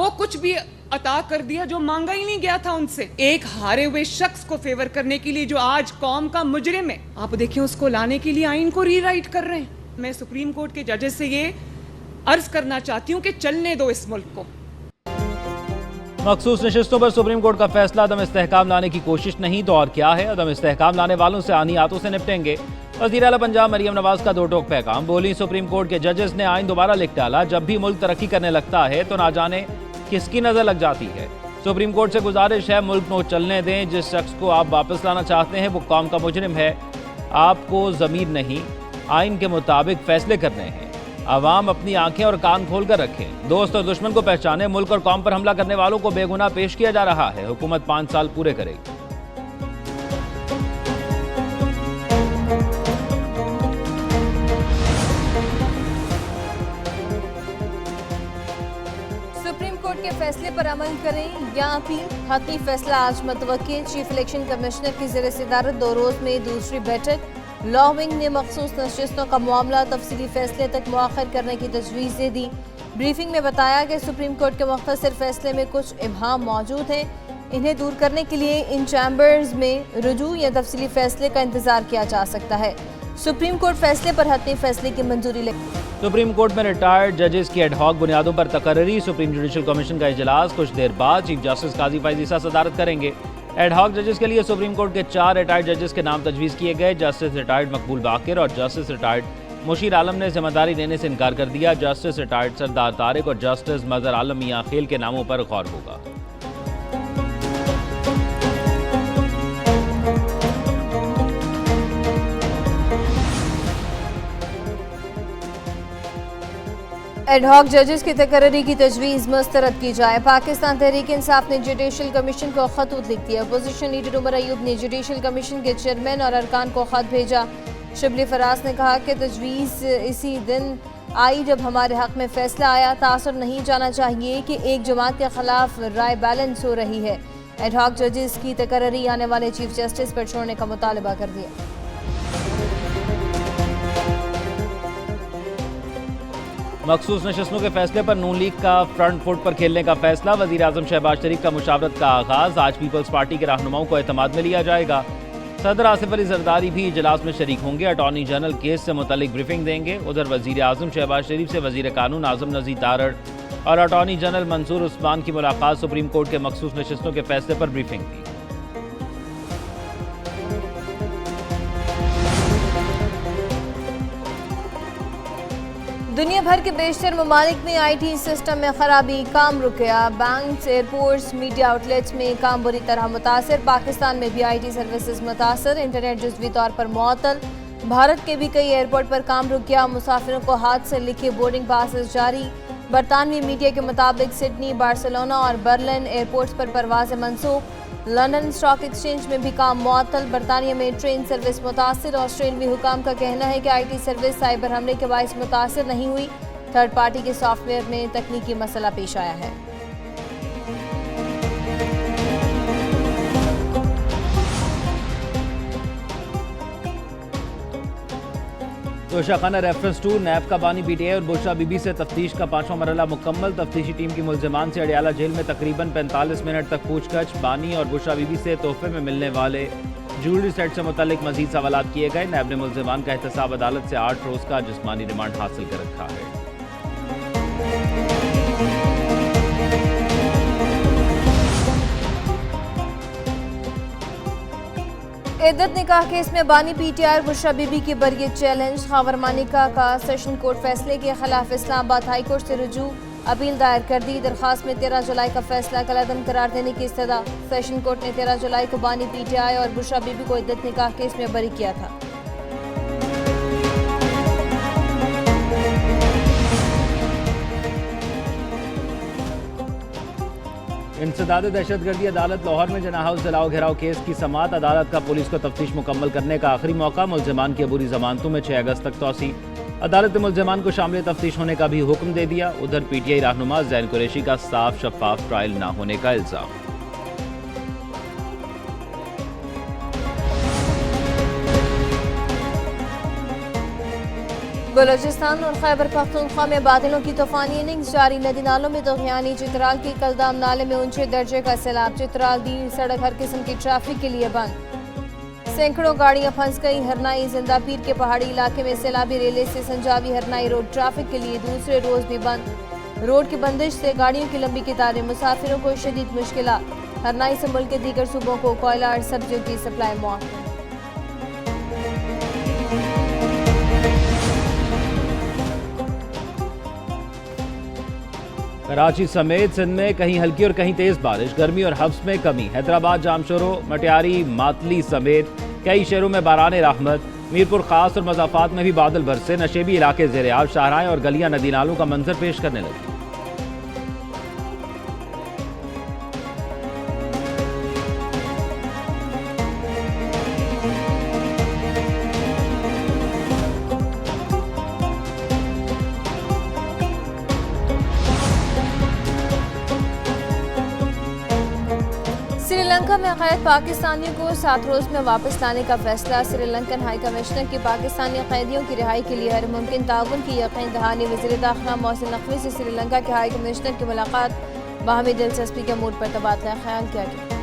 वो कुछ भी अता कर दिया जो मांगा ही नहीं गया था उनसे। एक हारे हुए शख्स को फेवर करने के लिए जो आज कौम का मुजरिम है, आप देखिए उसको लाने के लिए आइन को रीराइट कर रहे हैं। मैं सुप्रीम कोर्ट के जजेस से ये अर्ज करना चाहती हूँ कि चलने दो इस मुल्क को। मखसूस नशिस्तों पर सुप्रीम कोर्ट का फैसला अदम इस्तेहकाम लाने की कोशिश नहीं तो और क्या है। अदम इस्तेहकाम लाने वालों से आनी हाथों से निपटेंगे। वज़ीर आला पंजाब मरियम नवाज का दो टोक पैगाम। बोली, सुप्रीम कोर्ट के जजेस ने आइन दोबारा लिख डाला। जब भी मुल्क तरक्की करने लगता है तो ना जाने किसकी नजर लग जाती है। सुप्रीम कोर्ट से गुजारिश है, मुल्क में चलने दें। जिस शख्स को आप वापस लाना चाहते हैं वो कौम का मुजरिम है। आपको ज़मीर नहीं, आइन के मुताबिक फैसले करने हैं। आवाम अपनी आंखें और कान खोल कर रखें। दोस्त और दुश्मन को पहचाने। मुल्क और कौम पर हमला करने वालों को बेगुनाह पेश किया जा रहा है। हुकूमत 5 साल पूरे करेगी। सुप्रीम कोर्ट के फैसले पर अमल करें या अपील। हतमी फैसला आज मुतवक्किल। चीफ इलेक्शन कमिश्नर की ज़ेर सदारत 2 रोज़ में दूसरी बैठक। लॉ विंग ने मखसूस नशिस्तों का मामला तफसीली फैसले तक मुअख्खर करने की तजवीज़ दे दी। ब्रीफिंग में बताया कि सुप्रीम कोर्ट के मुख्तसर फैसले में कुछ इबहाम मौजूद हैं। इन्हें दूर करने के लिए इन चैम्बर्स में रुजू या तफसीली फैसले का इंतजार किया जा सकता है। सुप्रीम कोर्ट फैसले पर हतमी फैसले की मंजूरी ले। सुप्रीम कोर्ट में रिटायर्ड जजेस की एडहॉक बुनियादों पर तकर्री। सुप्रीम जुडिशल कमीशन का इजलास कुछ देर बाद। चीफ जस्टिस काजी फैज ईसा सदारत करेंगे। एडहॉक जजेस के लिए सुप्रीम कोर्ट के 4 रिटायर्ड जजेस के नाम तजवीज़ किए गए। जस्टिस रिटायर्ड मकबूल बाकिर और जस्टिस रिटायर्ड मुशीर आलम ने जिम्मेदारी लेने से इनकार कर दिया। जस्टिस रिटायर्ड सरदार तारिक और जस्टिस मजहर आलम मियां खेल के नामों पर गौर होगा। एडहॉक जजेस की तकर्री की तजवीज़ मुस्तरद की जाए। पाकिस्तान तहरीक इंसाफ ने जुडिशल कमीशन को खतूत लिख दिया। अपोजिशन लीडर उमर अयूब ने जुडिशल कमीशन के चेयरमैन और अरकान को खत भेजा। शिबली फराज ने कहा कि तजवीज़ इसी दिन आई जब हमारे हक में फैसला आया। तासुर नहीं जाना चाहिए कि एक जमात के खिलाफ राय बैलेंस हो रही है। एडहॉक जजेस की तकर्री आने वाले चीफ जस्टिस पर छोड़ने का मुतालबा कर दिया। मखसूस नशिस्तों के फैसले पर नून लीग का फ्रंट फुट पर खेलने का फैसला। वज़ीर आज़म शहबाज शरीफ का मुशावरत का आगाज। आज पीपल्स पार्टी के रहनुमाओं को एतमाद में लिया जाएगा। सदर आसिफ अली जरदारी भी इजलास में शरीक होंगे। अटॉर्नी जनरल केस से मुतल्लिक ब्रीफिंग देंगे। उधर वज़ीर आज़म शहबाज शरीफ से वज़ीर कानून आज़म नज़ीर तारड़ और अटॉर्नी जनरल मंसूर उस्मान की मुलाकात। सुप्रीम कोर्ट के मखसूस नशिस्तों के फैसले पर ब्रीफिंग दी। दुनिया भर के बेशतर ममालिक में IT सिस्टम में खराबी, काम रुक गया। बैंक, एयरपोर्ट्स, मीडिया आउटलेट्स में काम बुरी तरह मुतासर। पाकिस्तान में भी IT सर्विसेज मुतासर। इंटरनेट जुज़वी तौर पर मुअत्तल। भारत के भी कई एयरपोर्ट पर काम रुक गया। मुसाफिरों को हाथ से लिखे बोर्डिंग पासेस जारी। बरतानवी मीडिया के मुताबिक सिडनी, बार्सिलोना और बर्लिन एयरपोर्ट्स पर परवाज़ें मनसूख। लंदन स्टॉक एक्सचेंज में भी काम मुअत्तल। बरतानिया में ट्रेन सर्विस मुतासर। ऑस्ट्रेलवी हुकाम का कहना है कि IT सर्विस साइबर हमले के बायस मुतासर नहीं हुई। थर्ड पार्टी के सॉफ्टवेयर में तकनीकी मसला पेश आया है। तोशा खाना रेफरेंस टू नैब का बानी PTI और बुशरा बीबी से तफ्तीश का 5वां मरहला मुकम्मल। तफ्तीशी टीम की मुल्जिमान से अडियाला जेल में तकरीबन 45 मिनट तक पूछताछ। बानी और बुशरा बीबी से तोहफे में मिलने वाले ज्वेलरी सेट से मुतल्लिक मजीद सवालात किए गए। नैब ने मुल्जिमान का एहतसाब अदालत से 8 रोज़ का जिस्मानी रिमांड हासिल कर रखा है। इद्दत निकाह केस में बानी PTI और बुशरा बीबी की बरियत चैलेंज। खावर मानिका का सेशन कोर्ट फैसले के खिलाफ इस्लामाबाद हाई कोर्ट से रुजू अपील दायर कर दी। दरखास्त में 13 जुलाई का फैसला कलअदम करार देने की इस्तदा। सेशन कोर्ट ने 13 जुलाई को बानी PTI और बुशरा बीबी को इद्दत निकाह केस में बरी किया था। इंसदाद दहशतगर्दी अदालत लाहौर में जना हाउस जलाओ घेराव केस की समाअत। अदालत का पुलिस को तफ्तीश मुकम्मल करने का आखिरी मौका। मुल्जिमान की अबूरी जमानतों में 6 अगस्त तक तोसी। अदालत ने मुल्जिमान को शामिल तफ्तीश होने का भी हुक्म दे दिया। उधर PTI रहनुमा ज़ैन कुरैशी का साफ शफाफ ट्रायल न होने का इल्जाम। बलूचिस्तान और खैबर पख्तूनख्वा में बादलों की तूफानी इनिंग्स जारी। नदी नालों में दरमियानी चित्राल की कलदाम नाले में ऊंचे दर्जे का सैलाब। चित्राल दी सड़क हर किस्म की ट्रैफिक के लिए बंद। सैकड़ों गाड़ियां फंस गई। हरनाई जिंदा पीर के पहाड़ी इलाके में सैलाबी रेले से संजावी हरनाई रोड ट्रैफिक के लिए दूसरे रोज भी बंद। रोड की बंदिश से गाड़ियों की लंबी कतारें, मुसाफिरों को शदीद मुश्किलात। हरनाई से मुल्क के दीगर सूबों को कोयला और सब्जियों की सप्लाई मौत। कराची समेत सिंध में कहीं हल्की और कहीं तेज बारिश। गर्मी और हब्स में कमी। हैदराबाद, जामशोरो, मटियारी, मातली समेत कई शहरों में बारान रहमत। मीरपुर खास और मजाफात में भी बादल बरसे। नशेबी इलाके ज़ेर-ए-आब, शाहराएं और गलियां नदी नालों का मंजर पेश करने लगी। श्रीलंका में कैद पाकिस्तानियों को 7 रोज में वापस लाने का फैसला। श्रीलंकन हाई कमिश्नर की पाकिस्तानी कैदियों की रिहाई के लिए हर मुमकिन ताउन की यकीन दहानी। वज़ीर दाखिला मोहसिन नकवी से श्रीलंका के हाई कमिश्नर की मुलाकात। बाहमी दिलचस्पी के मूड पर तबादला ख्याल किया गया।